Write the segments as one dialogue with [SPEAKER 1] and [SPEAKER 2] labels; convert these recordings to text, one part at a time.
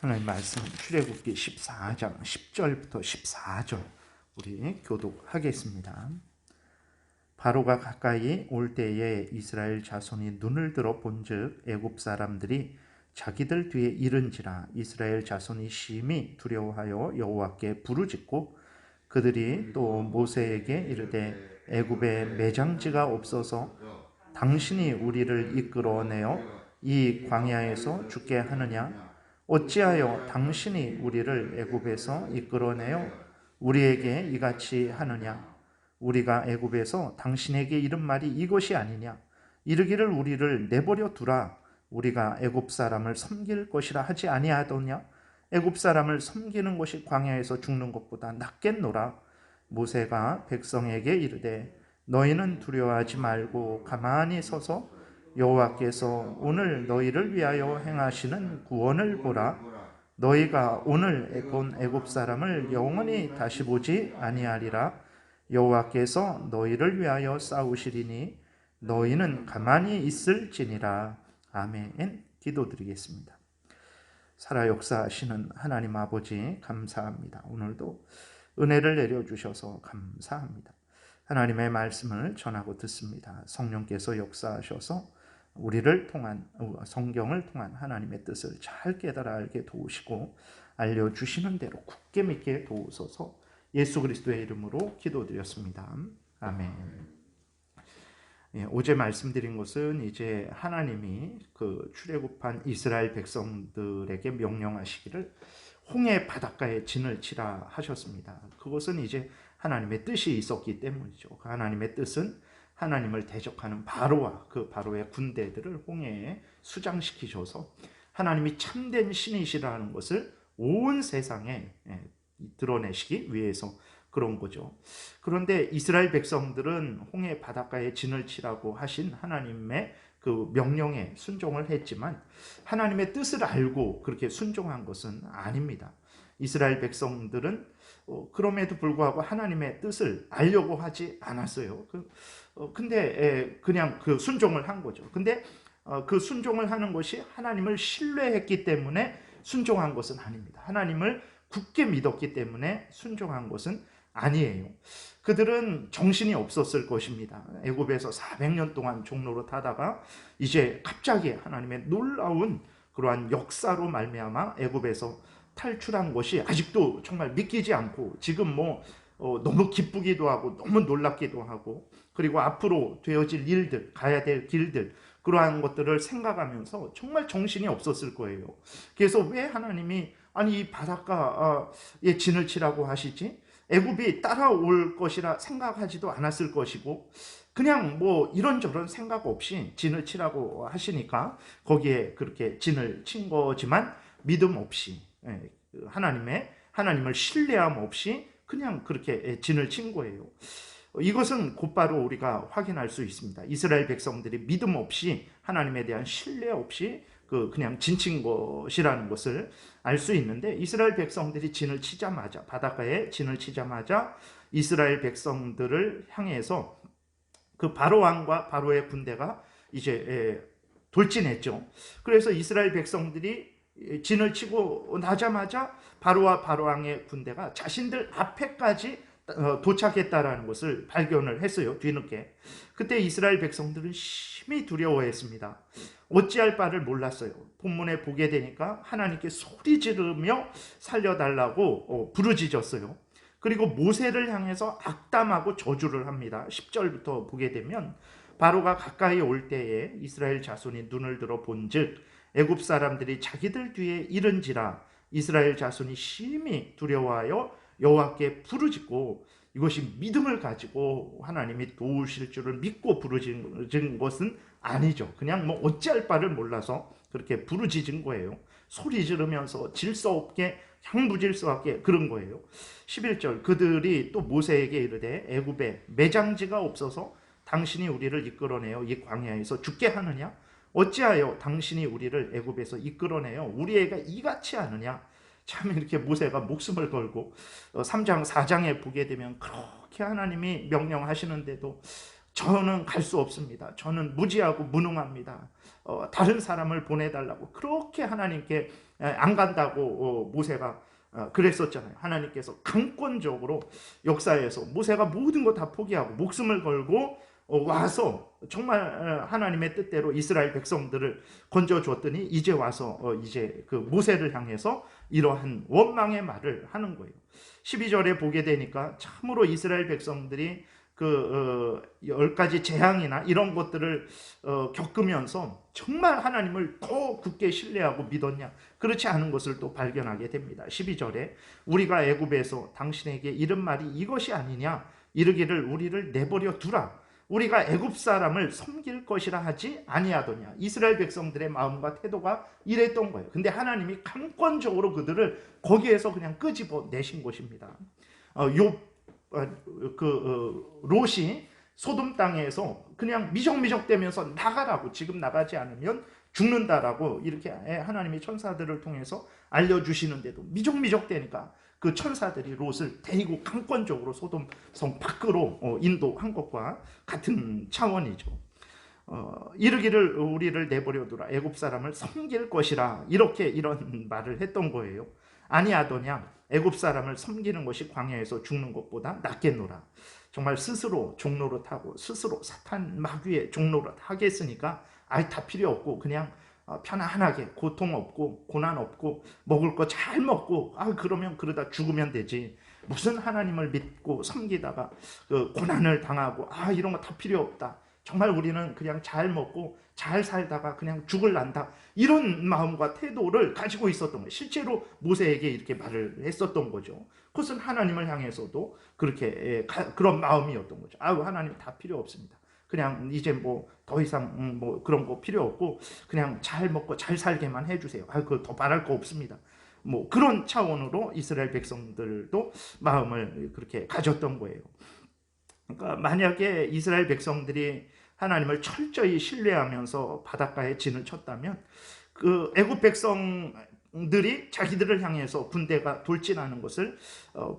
[SPEAKER 1] 하나님 말씀 출애굽기 14장 10절부터 14절 우리 교독하겠습니다. 바로가 가까이 올 때에 이스라엘 자손이 눈을 들어 본즉 애굽 사람들이 자기들 뒤에 이른지라. 이스라엘 자손이 심히 두려워하여 여호와께 부르짖고 그들이 또 모세에게 이르되 애굽에 매장지가 없어서 당신이 우리를 이끌어내어 이 광야에서 죽게 하느냐? 어찌하여 당신이 우리를 애굽에서 이끌어내어 우리에게 이같이 하느냐? 우리가 애굽에서 당신에게 이른 말이 이것이 아니냐? 이르기를 우리를 내버려 두라. 우리가 애굽 사람을 섬길 것이라 하지 아니하더냐? 애굽 사람을 섬기는 것이 광야에서 죽는 것보다 낫겠노라. 모세가 백성에게 이르되 너희는 두려워하지 말고 가만히 서서 여호와께서 오늘 너희를 위하여 행하시는 구원을 보라. 너희가 오늘 본 애굽 사람을 영원히 다시 보지 아니하리라. 여호와께서 너희를 위하여 싸우시리니 너희는 가만히 있을지니라. 아멘. 기도드리겠습니다. 살아 역사하시는 하나님 아버지 감사합니다. 오늘도 은혜를 내려주셔서 감사합니다. 하나님의 말씀을 전하고 듣습니다. 성령께서 역사하셔서 우리를 통한 성경을 통한 하나님의 뜻을 잘 깨달아 알게 도우시고 알려주시는 대로 굳게 믿게 도우소서. 예수 그리스도의 이름으로 기도드렸습니다. 아멘. 어제 말씀드린 것은 이제 하나님이 그 출애굽한 이스라엘 백성들에게 명령하시기를 홍해 바닷가에 진을 치라 하셨습니다. 그것은 이제 하나님의 뜻이 있었기 때문이죠. 그 하나님의 뜻은 하나님을 대적하는 바로와 그 바로의 군대들을 홍해에 수장시키셔서 하나님이 참된 신이시라는 것을 온 세상에 드러내시기 위해서 그런 거죠. 그런데 이스라엘 백성들은 홍해 바닷가에 진을 치라고 하신 하나님의 그 명령에 순종을 했지만 하나님의 뜻을 알고 그렇게 순종한 것은 아닙니다. 이스라엘 백성들은 그럼에도 불구하고 하나님의 뜻을 알려고 하지 않았어요. 근데 그냥 그 순종을 한 거죠. 근데 그 순종을 하는 것이 하나님을 신뢰했기 때문에 순종한 것은 아닙니다. 하나님을 굳게 믿었기 때문에 순종한 것은 아니에요. 그들은 정신이 없었을 것입니다. 애굽에서 400년 동안 종로로 타다가 이제 갑자기 하나님의 놀라운 그러한 역사로 말미암아 애굽에서 탈출한 것이 아직도 정말 믿기지 않고 지금 너무 기쁘기도 하고 너무 놀랍기도 하고 그리고 앞으로 되어질 일들, 가야 될 길들 그러한 것들을 생각하면서 정말 정신이 없었을 거예요. 그래서 왜 하나님이 아니 이 바닷가에 진을 치라고 하시지? 애굽이 따라올 것이라 생각하지도 않았을 것이고 그냥 이런저런 생각 없이 진을 치라고 하시니까 거기에 그렇게 진을 친 거지만 믿음 없이 하나님을 신뢰함 없이 그냥 그렇게 진을 친 거예요. 이것은 곧바로 우리가 확인할 수 있습니다. 이스라엘 백성들이 믿음 없이 하나님에 대한 신뢰 없이 그냥 진친 것이라는 것을 알 수 있는데 이스라엘 백성들이 진을 치자마자 바닷가에 진을 치자마자 이스라엘 백성들을 향해서 그 바로 왕과 바로의 군대가 이제 돌진했죠. 그래서 이스라엘 백성들이 진을 치고 나자마자 바로와 바로왕의 군대가 자신들 앞에까지 도착했다라는 것을 발견을 했어요. 뒤늦게. 그때 이스라엘 백성들은 심히 두려워했습니다. 어찌할 바를 몰랐어요. 본문에 보게 되니까 하나님께 소리 지르며 살려달라고 부르짖었어요. 그리고 모세를 향해서 악담하고 저주를 합니다. 10절부터 보게 되면 바로가 가까이 올 때에 이스라엘 자손이 눈을 들어 본즉 애굽 사람들이 자기들 뒤에 이른지라. 이스라엘 자손이 심히 두려워하여 여호와께 부르짖고 이것이 믿음을 가지고 하나님이 도우실 줄을 믿고 부르짖은 것은 아니죠. 그냥 어찌할 바를 몰라서 그렇게 부르짖은 거예요. 소리 지르면서 질서 없게 향부질서 없게 그런 거예요. 11절 그들이 또 모세에게 이르되 애굽에 매장지가 없어서 당신이 우리를 이끌어내어 이 광야에서 죽게 하느냐? 어찌하여 당신이 우리를 애굽에서 이끌어내어 우리에게 이같이 하느냐? 참 이렇게 모세가 목숨을 걸고 3장 4장에 보게 되면 그렇게 하나님이 명령하시는데도 저는 갈 수 없습니다. 저는 무지하고 무능합니다. 다른 사람을 보내달라고 그렇게 하나님께 안 간다고 모세가 그랬었잖아요. 하나님께서 강권적으로 역사에서 모세가 모든 거 다 포기하고 목숨을 걸고 와서 정말 하나님의 뜻대로 이스라엘 백성들을 건져 주었더니 이제 와서 이제 그 모세를 향해서 이러한 원망의 말을 하는 거예요. 12절에 보게 되니까 참으로 이스라엘 백성들이 그 10가지 재앙이나 이런 것들을 겪으면서 정말 하나님을 더 굳게 신뢰하고 믿었냐, 그렇지 않은 것을 또 발견하게 됩니다. 12절에 우리가 애굽에서 당신에게 이른 말이 이것이 아니냐, 이르기를 우리를 내버려 두라, 우리가 애굽 사람을 섬길 것이라 하지 아니하더냐. 이스라엘 백성들의 마음과 태도가 이랬던 거예요. 근데 하나님이 강권적으로 그들을 거기에서 그냥 끄집어 내신 것입니다. 롯이 소돔 땅에서 그냥 미적미적대면서 나가라고, 지금 나가지 않으면 죽는다라고 이렇게 하나님이 천사들을 통해서 알려주시는데도 미적미적대니까 그 천사들이 롯을 데리고 강권적으로 소돔 성 밖으로 인도한 것과 같은 차원이죠. 이르기를 우리를 내버려두라, 애굽 사람을 섬길 것이라, 이렇게 이런 말을 했던 거예요. 아니하더냐, 애굽 사람을 섬기는 것이 광야에서 죽는 것보다 낫겠노라. 정말 스스로 종노릇하고 스스로 사탄 마귀의 종노릇 하겠으니까 아예 다 필요 없고 그냥 편안하게 고통 없고 고난 없고 먹을 거 잘 먹고 그러면 그러다 죽으면 되지, 무슨 하나님을 믿고 섬기다가 고난을 당하고 이런 거 다 필요 없다, 정말 우리는 그냥 잘 먹고 잘 살다가 그냥 죽을란다, 이런 마음과 태도를 가지고 있었던 거예요. 실제로 모세에게 이렇게 말을 했었던 거죠. 그것은 하나님을 향해서도 그렇게 그런 마음이었던 거죠. 하나님 다 필요 없습니다. 그냥 이제 뭐 더 이상 뭐 그런 거 필요 없고 그냥 잘 먹고 잘 살게만 해주세요. 그거 더 바랄 거 없습니다. 뭐 그런 차원으로 이스라엘 백성들도 마음을 그렇게 가졌던 거예요. 그러니까 만약에 이스라엘 백성들이 하나님을 철저히 신뢰하면서 바닷가에 진을 쳤다면 그 애굽 백성들이 자기들을 향해서 군대가 돌진하는 것을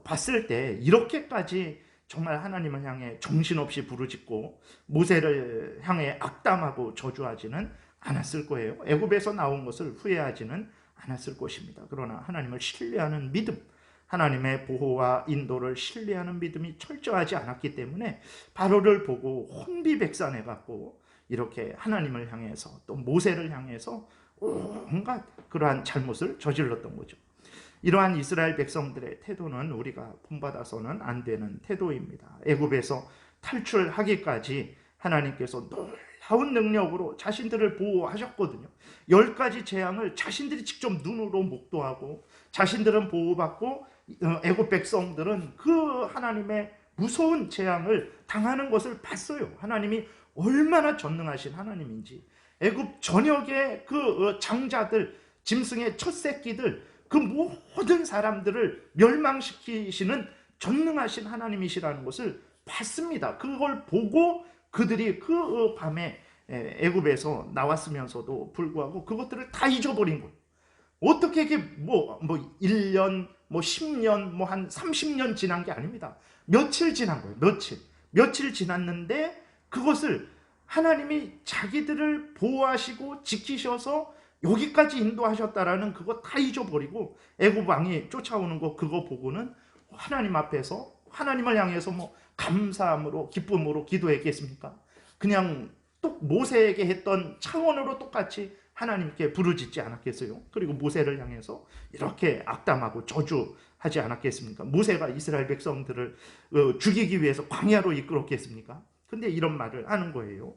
[SPEAKER 1] 봤을 때 이렇게까지 정말 하나님을 향해 정신없이 부르짖고 모세를 향해 악담하고 저주하지는 않았을 거예요. 애굽에서 나온 것을 후회하지는 않았을 것입니다. 그러나 하나님을 신뢰하는 믿음, 하나님의 보호와 인도를 신뢰하는 믿음이 철저하지 않았기 때문에 바로를 보고 혼비백산해 갖고 이렇게 하나님을 향해서 또 모세를 향해서 온갖 그러한 잘못을 저질렀던 거죠. 이러한 이스라엘 백성들의 태도는 우리가 본받아서는 안 되는 태도입니다. 애굽에서 탈출하기까지 하나님께서 놀라운 능력으로 자신들을 보호하셨거든요. 10가지 재앙을 자신들이 직접 눈으로 목도하고 자신들은 보호받고 애굽 백성들은 그 하나님의 무서운 재앙을 당하는 것을 봤어요. 하나님이 얼마나 전능하신 하나님인지. 애굽 전역의 그 장자들, 짐승의 첫 새끼들, 그 모든 사람들을 멸망시키시는 전능하신 하나님이시라는 것을 봤습니다. 그걸 보고 그들이 그 밤에 애굽에서 나왔으면서도 불구하고 그것들을 다 잊어버린 거예요. 어떻게 이게 뭐 1년, 10년, 한 30년 지난 게 아닙니다. 며칠 지난 거예요. 며칠 지났는데 그것을 하나님이 자기들을 보호하시고 지키셔서 여기까지 인도하셨다라는 그거 다 잊어버리고 애굽 왕이 쫓아오는 거 그거 보고는 하나님 앞에서 하나님을 향해서 뭐 감사함으로 기쁨으로 기도했겠습니까? 그냥 또 모세에게 했던 차원으로 똑같이 하나님께 부르짖지 않았겠어요? 그리고 모세를 향해서 이렇게 악담하고 저주하지 않았겠습니까? 모세가 이스라엘 백성들을 죽이기 위해서 광야로 이끌었겠습니까? 근데 이런 말을 하는 거예요.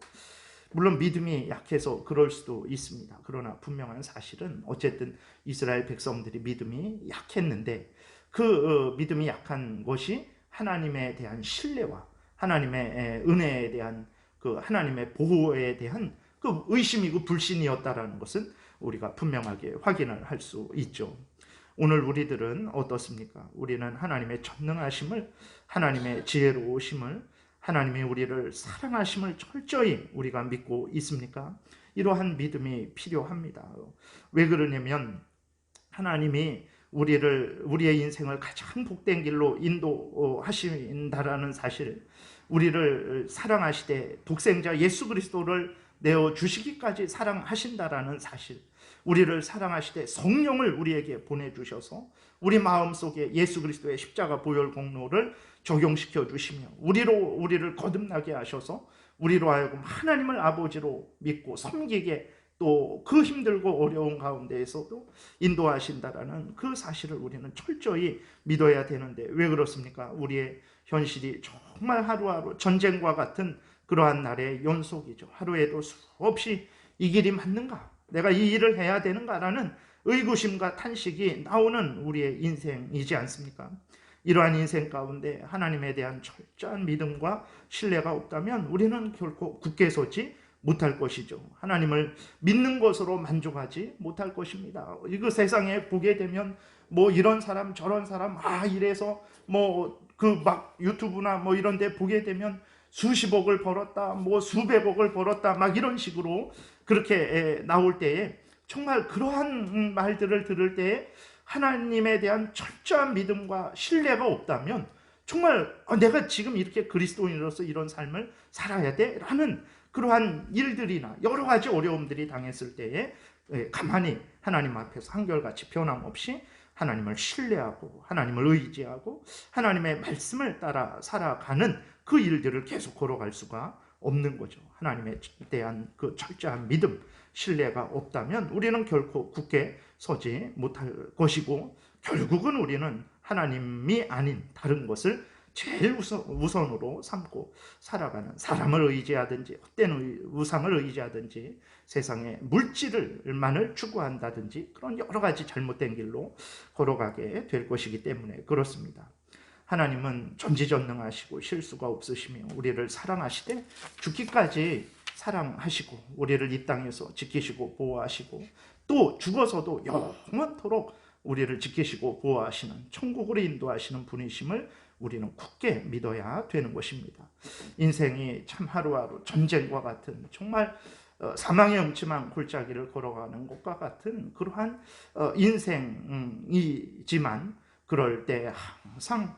[SPEAKER 1] 물론 믿음이 약해서 그럴 수도 있습니다. 그러나 분명한 사실은 어쨌든 이스라엘 백성들이 믿음이 약했는데 그 믿음이 약한 것이 하나님에 대한 신뢰와 하나님의 은혜에 대한 그 하나님의 보호에 대한 그 의심이고 불신이었다라는 것은 우리가 분명하게 확인을 할 수 있죠. 오늘 우리들은 어떻습니까? 우리는 하나님의 전능하심을, 하나님의 지혜로우심을, 하나님이 우리를 사랑하심을 철저히 우리가 믿고 있습니까? 이러한 믿음이 필요합니다. 왜 그러냐면 하나님이 우리의 인생을 가장 복된 길로 인도하신다라는 사실, 우리를 사랑하시되 독생자 예수 그리스도를 내어주시기까지 사랑하신다라는 사실, 우리를 사랑하시되 성령을 우리에게 보내주셔서 우리 마음속에 예수 그리스도의 십자가 보혈 공로를 적용시켜 주시며 우리를 거듭나게 하셔서 우리로 하여금 하나님을 아버지로 믿고 섬기게, 또 그 힘들고 어려운 가운데에서도 인도하신다라는 그 사실을 우리는 철저히 믿어야 되는데, 왜 그렇습니까? 우리의 현실이 정말 하루하루 전쟁과 같은 그러한 날의 연속이죠. 하루에도 수없이 이 길이 맞는가? 내가 이 일을 해야 되는가라는 의구심과 탄식이 나오는 우리의 인생이지 않습니까? 이러한 인생 가운데 하나님에 대한 철저한 믿음과 신뢰가 없다면 우리는 결코 굳게 서지 못할 것이죠. 하나님을 믿는 것으로 만족하지 못할 것입니다. 이거 세상에 보게 되면 뭐 이런 사람 저런 사람 이래서 뭐 그 막 유튜브나 뭐 이런 데 보게 되면 수십억을 벌었다, 뭐 수백억을 벌었다, 막 이런 식으로 그렇게 나올 때에 정말 그러한 말들을 들을 때에 하나님에 대한 철저한 믿음과 신뢰가 없다면 정말 내가 지금 이렇게 그리스도인으로서 이런 삶을 살아야 돼? 라는 그러한 일들이나 여러 가지 어려움들이 당했을 때에 가만히 하나님 앞에서 한결같이 변함없이 하나님을 신뢰하고 하나님을 의지하고 하나님의 말씀을 따라 살아가는 그 일들을 계속 걸어갈 수가 없는 거죠. 하나님에 대한 그 철저한 믿음, 신뢰가 없다면 우리는 결코 굳게 서지 못할 것이고, 결국은 우리는 하나님이 아닌 다른 것을 제일 우선으로 삼고 살아가는, 사람을 의지하든지 헛된 우상을 의지하든지 세상의 물질만을 추구한다든지 그런 여러 가지 잘못된 길로 걸어가게 될 것이기 때문에 그렇습니다. 하나님은 전지전능하시고 실수가 없으시며 우리를 사랑하시되 죽기까지 사랑하시고 우리를 이 땅에서 지키시고 보호하시고 또 죽어서도 영원토록 우리를 지키시고 보호하시는, 천국으로 인도하시는 분이심을 우리는 굳게 믿어야 되는 것입니다. 인생이 참 하루하루 전쟁과 같은, 정말 사망의 음침한 골짜기를 걸어가는 것과 같은 그러한 인생이지만, 그럴 때 항상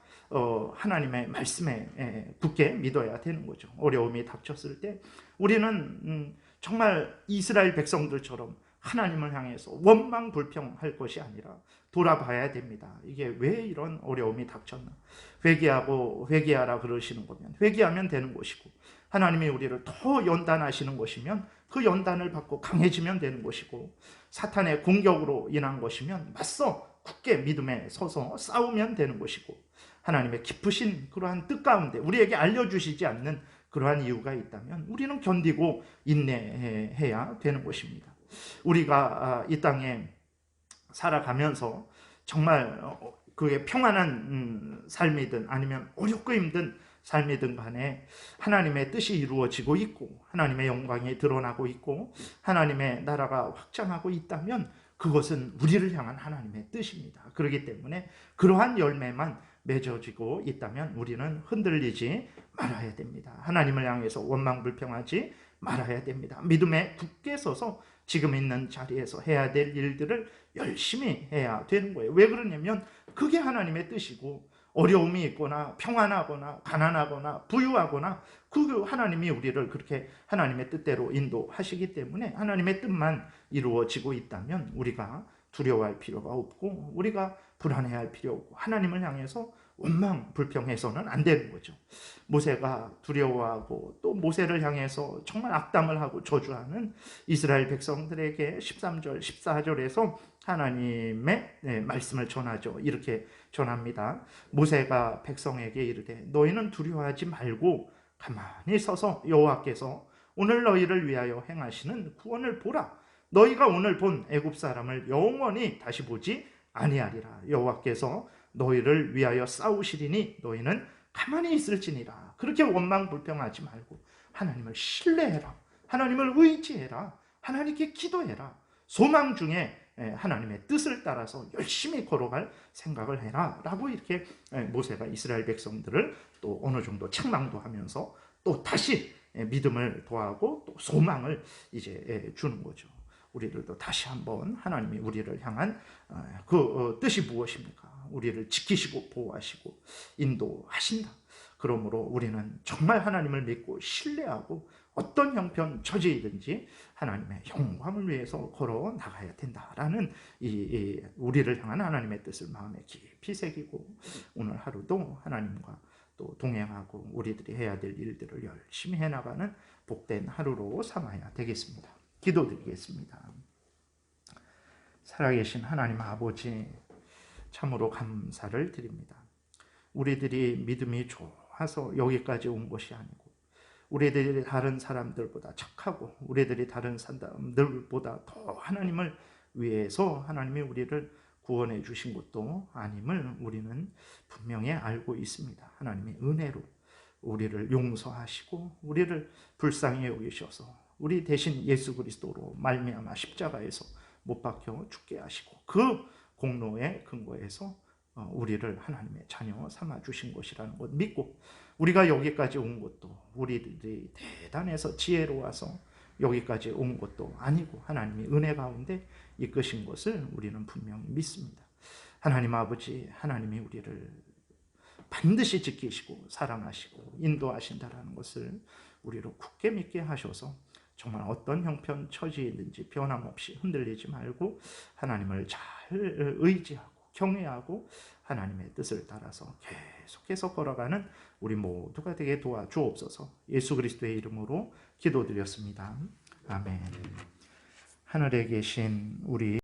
[SPEAKER 1] 하나님의 말씀에 굳게 믿어야 되는 거죠. 어려움이 닥쳤을 때 우리는 정말 이스라엘 백성들처럼 하나님을 향해서 원망불평할 것이 아니라 돌아봐야 됩니다. 이게 왜 이런 어려움이 닥쳤나? 회개하라 그러시는 거면 회개하면 되는 것이고, 하나님이 우리를 더 연단하시는 것이면 그 연단을 받고 강해지면 되는 것이고, 사탄의 공격으로 인한 것이면 맞서 굳게 믿음에 서서 싸우면 되는 것이고, 하나님의 깊으신 그러한 뜻 가운데 우리에게 알려주시지 않는 그러한 이유가 있다면 우리는 견디고 인내해야 되는 것입니다. 우리가 이 땅에 살아가면서 정말 그게 평안한 삶이든 아니면 어렵고 힘든 삶이든 간에 하나님의 뜻이 이루어지고 있고 하나님의 영광이 드러나고 있고 하나님의 나라가 확장하고 있다면 그것은 우리를 향한 하나님의 뜻입니다. 그렇기 때문에 그러한 열매만 맺어지고 있다면 우리는 흔들리지 말아야 됩니다. 하나님을 향해서 원망불평하지 말아야 됩니다. 믿음에 굳게 서서 지금 있는 자리에서 해야 될 일들을 열심히 해야 되는 거예요. 왜 그러냐면 그게 하나님의 뜻이고, 어려움이 있거나 평안하거나 가난하거나 부유하거나 그 하나님이 우리를 그렇게 하나님의 뜻대로 인도하시기 때문에 하나님의 뜻만 이루어지고 있다면 우리가 두려워할 필요가 없고 우리가 불안해할 필요 없고 하나님을 향해서 원망불평해서는 안 되는 거죠. 모세가 두려워하고 또 모세를 향해서 정말 악담을 하고 저주하는 이스라엘 백성들에게 13절 14절에서 하나님의 말씀을 전하죠. 이렇게 전합니다. 모세가 백성에게 이르되 너희는 두려워하지 말고 가만히 서서 여호와께서 오늘 너희를 위하여 행하시는 구원을 보라. 너희가 오늘 본 애굽 사람을 영원히 다시 보지 아니하리라. 여호와께서 너희를 위하여 싸우시리니 너희는 가만히 있을지니라. 그렇게 원망불평하지 말고 하나님을 신뢰해라. 하나님을 의지해라. 하나님께 기도해라. 소망 중에 하나님의 뜻을 따라서 열심히 걸어갈 생각을 해라 라고 이렇게 모세가 이스라엘 백성들을 또 어느 정도 책망도 하면서 또 다시 믿음을 더하고 또 소망을 이제 주는 거죠. 우리들도 다시 한번 하나님이 우리를 향한 그 뜻이 무엇입니까? 우리를 지키시고 보호하시고 인도하신다. 그러므로 우리는 정말 하나님을 믿고 신뢰하고 어떤 형편 처지이든지 하나님의 영광을 위해서 걸어 나가야 된다라는 이 우리를 향한 하나님의 뜻을 마음에 깊이 새기고 오늘 하루도 하나님과 또 동행하고 우리들이 해야 될 일들을 열심히 해나가는 복된 하루로 삼아야 되겠습니다. 기도드리겠습니다. 살아계신 하나님 아버지, 참으로 감사를 드립니다. 우리들이 믿음이 좋아서 여기까지 온 것이 아니고 우리들이 다른 사람들보다 착하고 우리들이 다른 사람들보다 더 하나님을 위해서 하나님이 우리를 구원해 주신 것도 아님을 우리는 분명히 알고 있습니다. 하나님의 은혜로 우리를 용서하시고 우리를 불쌍히 여기셔서 우리 대신 예수 그리스도로 말미암아 십자가에서 못 박혀 죽게 하시고 그 공로에 근거해서 우리를 하나님의 자녀 삼아 주신 것이라는 것 믿고 우리가 여기까지 온 것도 우리들이 대단해서 지혜로워서 여기까지 온 것도 아니고 하나님이 은혜 가운데 이끄신 것을 우리는 분명히 믿습니다. 하나님 아버지, 하나님이 우리를 반드시 지키시고 사랑하시고 인도하신다라는 것을 우리로 굳게 믿게 하셔서 정말 어떤 형편 처지이든지 변함없이 흔들리지 말고 하나님을 잘 의지하고 경외하고 하나님의 뜻을 따라서 계속해서 걸어가는 우리 모두가 되게 도와주옵소서. 예수 그리스도의 이름으로 기도드렸습니다. 아멘. 하늘에 계신 우리